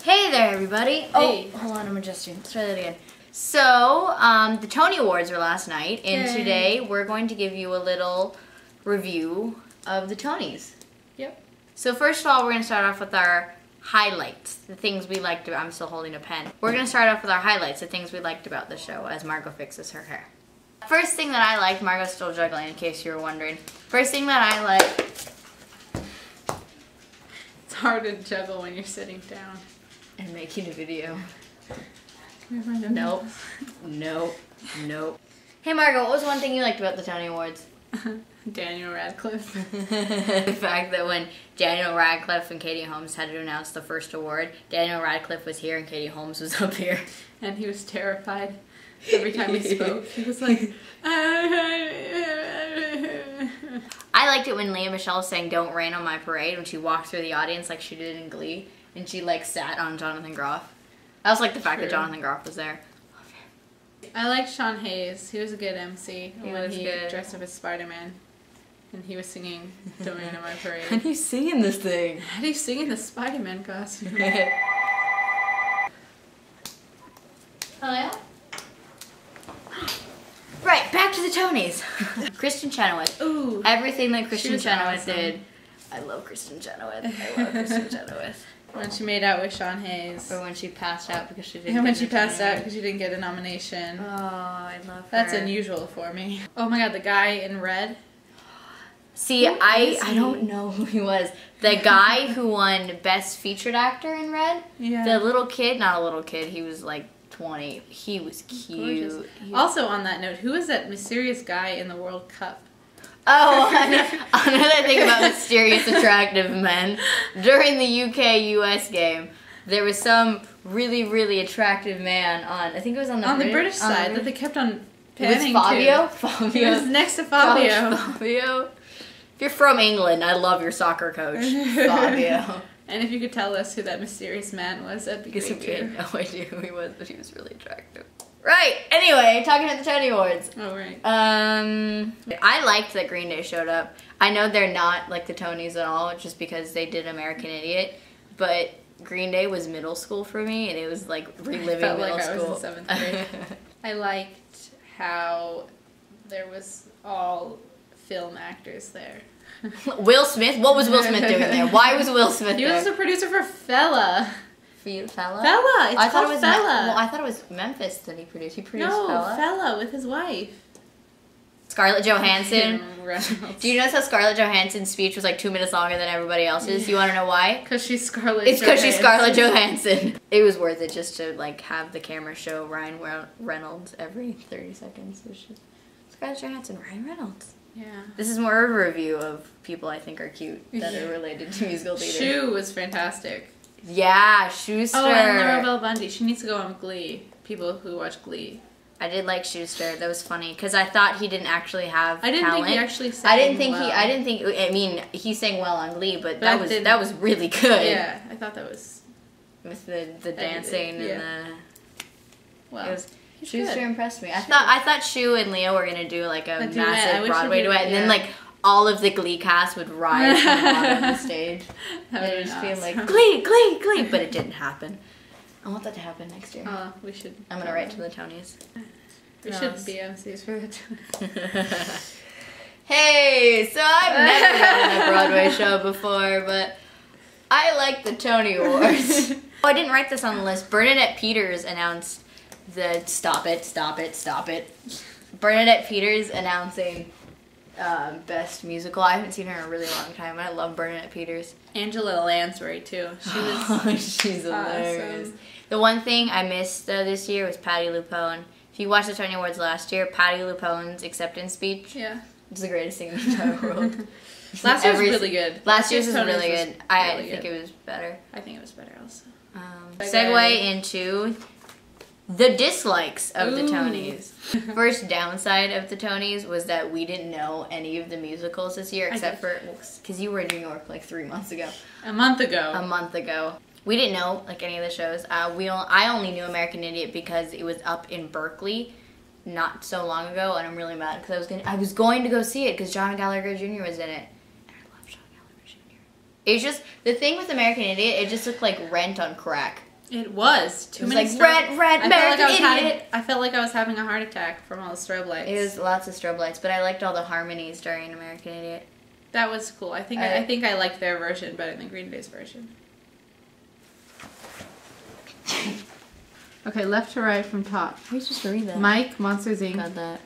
Hey there, everybody. Hey. Oh, hold on, I'm adjusting. Let's try that again. So, the Tony Awards were last night, and today we're going to give you a little review of the Tonys. Yep. So first of all, we're going to start off with our highlights, the things we liked about. I'm still holding a pen. We're going to start off with our highlights, the things we liked about the show, as Margo fixes her hair. First thing that I liked, Margo's still juggling in case you were wondering. First thing that I liked. It's hard to juggle when you're sitting down. And making a video. Nope. Nope. Hey Margo, what was one thing you liked about the Tony Awards? Daniel Radcliffe. The fact that when Daniel Radcliffe and Katie Holmes had to announce the first award, Daniel Radcliffe was here and Katie Holmes was up here. And he was terrified every time he spoke. He was like... I liked it when Leah Michele sang Don't Rain on My Parade when she walked through the audience like she did in Glee. And she like sat on Jonathan Groff. I also like the fact that Jonathan Groff was there. I liked Sean Hayes. He was a good MC He when was he good. dressed up as Spider-Man. And he was singing Don't Rain on My Parade. How do you sing in this thing? How do you sing in the Spider-Man costume? Hello? Right, back to the Tonys. Kristen Chenoweth. Ooh. Everything that Kristen Chenoweth awesome. did. I love Kristen Chenoweth. I love Kristen Chenoweth. When she made out with Sean Hayes. Or when she passed out because she didn't And when get she an passed out Tony because she didn't get a nomination. Award. Oh, I love her. That's unusual for me. Oh my god, the guy in red. See, Who is I he? don't know who he was. The guy who won Best Featured Actor in Red. Yeah. The little kid, not a little kid, he was like 20. He was cute. Gorgeous. Also on that note, who is that mysterious guy in the World Cup? Oh, another thing about mysterious attractive men. During the UK-US game, there was some really, really attractive man on, I think it was on the British side that they kept on it was panning Fabio? to. Fabio. He was next to Fabio. Coach Fabio. If you're from England, I love your soccer coach, Fabio. And if you could tell us who that mysterious man was, that'd be Because great we too. had no idea who he was, but he was really attractive. Right, anyway, talking about the Tony Awards. Oh, right. I liked that Green Day showed up. I know they're not like the Tonys at all, just because they did American Idiot, but Green Day was middle school for me, and it was like reliving Felt middle like school. I was in 7th grade. I liked how there was all film actors there. Will Smith? What was Will Smith doing there? Why was Will Smith He there? was the producer for Fella. Fella? Fella! It's I thought called it was Fella. well, I thought it was Memphis that he produced. He produced No, Fella. Fella with his wife. Scarlett Johansson. Reynolds. Do you notice how Scarlett Johansson's speech was like 2 minutes longer than everybody else's? You want to know why? Because she's Scarlett It's because she's Johansson. Scarlett Johansson. It was worth it just to like have the camera show Ryan Reynolds every 30 seconds. It was just Scarlett Johansson, Ryan Reynolds. Yeah. This is more of a review of people I think are cute that are related to musical theater. Shu was fantastic. Yeah, Schuster. Oh, and Laura Bell Bundy. She needs to go on Glee. People who watch Glee. I did like Schuster. That was funny because I thought he didn't actually have I didn't talent. think he actually sang I didn't think well. I mean, he sang well on Glee, but I that was really good. Yeah, I thought that was... With the dancing and yeah. the... Well, It was, he's Schuster good. impressed me. I thought Shu and Leo were gonna do like a duet. I massive wish Broadway they did, duet, and then yeah. like all of the Glee cast would rise from the bottom of the stage. That And would it just be being like awesome. Glee, Glee, Glee, but it didn't happen. I want that to happen next year. We should... I'm gonna write to the Tonys. We No, should it's- be MCs for it. Hey, so I've never done a Broadway show before, but I like the Tony Awards. Oh, I didn't write this on the list. Bernadette Peters announced the Stop It. Bernadette Peters announcing Best Musical. I haven't seen her in a really long time. I love Bernadette Peters. Angela Lansbury, too. She was... She's hilarious. Awesome. The one thing I missed this year was Patti LuPone. If you watched the Tony Awards last year, Patti LuPone's acceptance speech Yeah. was the greatest thing in the entire world. Last year's was really good. Last year's was Tony's really was good. I really think good. it was better. I think it was better also. Segue into the dislikes of the Ooh. Tonys. First downside of the Tonys was that we didn't know any of the musicals this year, except for because you were in New York like 3 months ago. A month ago. A month ago. We didn't know like any of the shows. I only knew American Idiot because it was up in Berkeley not so long ago, and I'm really mad because I was going to go see it because John Gallagher Jr. was in it. And I love John Gallagher Jr. It's just, the thing with American Idiot, it just looked like Rent on crack. It was too It was many. like red American idiot. I felt like I was having a heart attack from all the strobe lights. It was lots of strobe lights, but I liked all the harmonies during American Idiot. That was cool. I think I liked their version better than Green Day's version. Okay, left to right from top. Why you supposed to read that? Mike, Monsters Inc. Got that.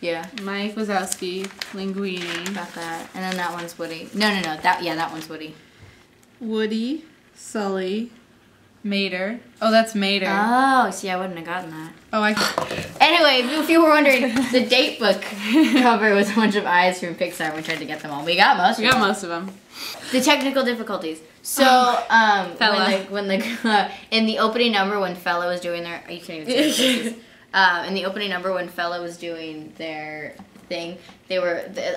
Yeah. Mike Wazowski, Linguini. Got that. And then that one's Woody. No. That one's Woody. Woody, Sully, Mater. Oh, that's Mater. Oh, see, I wouldn't have gotten that. Oh, Anyway, if you were wondering, the date book cover was a bunch of eyes from Pixar. We tried to get them all. We got most of them. The technical difficulties. So, Fella. when the in the opening number when Fella was doing their, you can't even say this. In the opening number when Fella was doing their thing,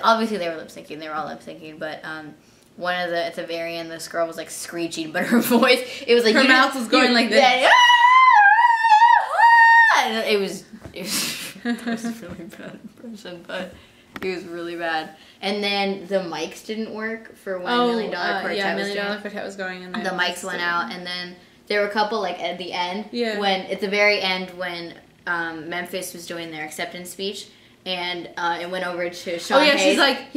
obviously they were lip syncing. They were all lip syncing, but at the very end, this girl was like screeching, but her voice, it was like her mouth was going like this. It was a really bad impression, but it was really bad. And then the mics didn't work for when Million Dollar Quartet Million Dollar Quartet was going in there. The mics went out, and then there were a couple like at the end. Yeah. At the very end when Memphis was doing their acceptance speech, and it went over to Sean Hayes. She's like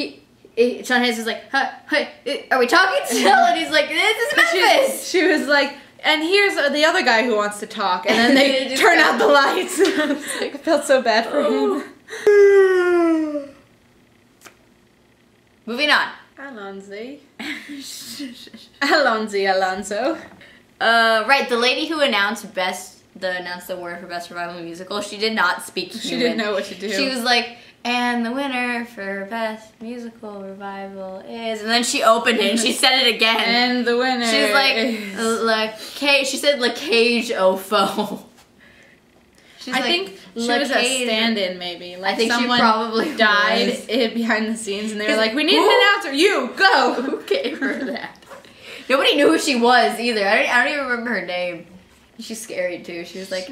Sean Hayes is like, hey, are we talking still? And he's like, this is Memphis. She was like, and here's the other guy who wants to talk, and then they turn out the lights. I felt so bad for him. Moving on. Alonso. Right, the lady who announced the word for Best Revival Musical, she did not speak human. She didn't know what to do. She was like, and the winner for Best Musical Revival is... And then she opened it and she said it again. And the winner She was like, she said La Cage Ofo. I think she was a stand-in, maybe. Like I think someone she probably died behind the scenes, and they were like, "We need an announcer. You go." Who gave her that? Nobody knew who she was either. I don't even remember her name. She's scary too. She was like,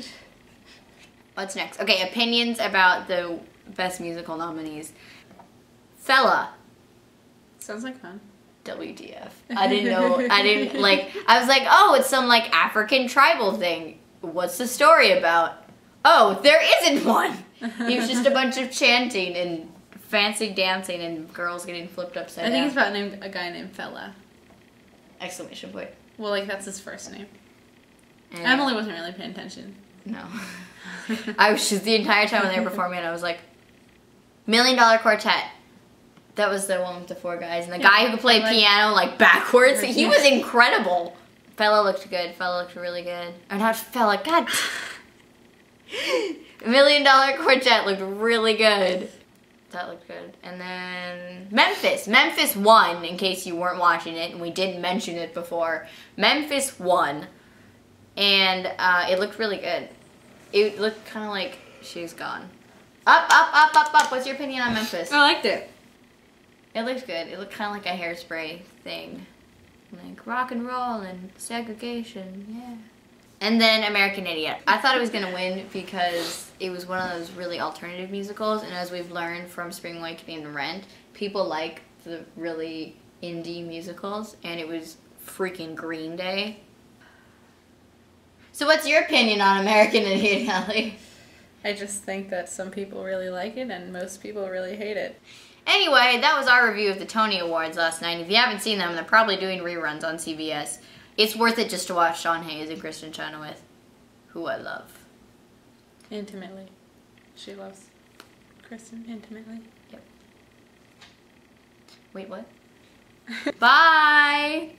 "What's next?" Okay, opinions about the Best Musical nominees. Fella. Sounds like fun. WTF? I didn't know. I was like, oh, it's some like African tribal thing. What's the story about? Oh, there isn't one. It was just a bunch of chanting and fancy dancing and girls getting flipped upside down. I think it's about a guy named Fella. Exclamation point. Well, like that's his first name. Emily wasn't really paying attention. No. I was just the entire time when they were performing it, I was like, Million Dollar Quartet. That was the one with the four guys. And the guy who played piano like backwards, he was incredible. Fella looked good. Fella looked really good. Or not Fella, God. Million Dollar Quartet looked really good. That looked good. And then Memphis. Memphis won, in case you weren't watching it, and we didn't mention it before. Memphis won. And it looked really good. It looked kind of like she's gone. Up, up, up, up, up. What's your opinion on Memphis? I liked it. It looked good. It looked kind of like a Hairspray thing. Like rock and roll and segregation, yeah. And then American Idiot. I thought it was going to win because it was one of those really alternative musicals, and as we've learned from Spring Awakening and Rent, people like the really indie musicals, and it was freaking Green Day. So what's your opinion on American Idiot, Ellie? I just think that some people really like it and most people really hate it. Anyway, that was our review of the Tony Awards last night. If you haven't seen them, they're probably doing reruns on CBS. It's worth it just to watch Sean Hayes and Kristen Chenoweth, who I love. Intimately. She loves Kristen intimately. Yep. Wait, what? Bye!